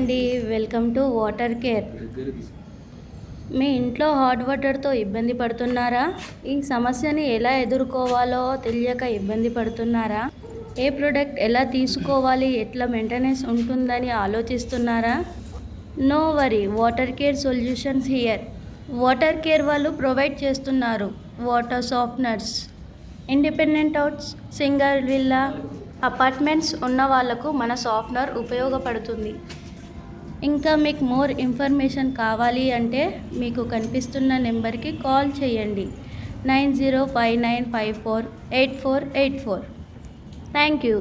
అండి. Welcome to Water Care. మీ ఇంట్లో హాట్ వాటర్తో ఇబ్బంది పడుతున్నారా? ఈ సమస్యని ఎలా ఎదుర్కోవాలో తెలియక ఇబ్బంది పడుతున్నారా? ఏ ప్రోడక్ట్ ఎలా తీసుకోవాలి, ఎట్లా మెయింటెనెన్స్ ఉంటుందని ఆలోచిస్తున్నారా? No worry, water care solutions here. Water care వాళ్ళు ప్రొవైడ్ చేస్తున్నారు water softeners. Independent house, single villa, apartments ఉన్న వాళ్ళకు మన సాఫ్ట్నర్ ఉపయోగపడుతుంది. ఇంకా మీకు మోర్ ఇన్ఫర్మేషన్ కావాలి అంటే మీకు కనిపిస్తున్న నెంబర్కి కాల్ చేయండి. 9059548484. Thank you.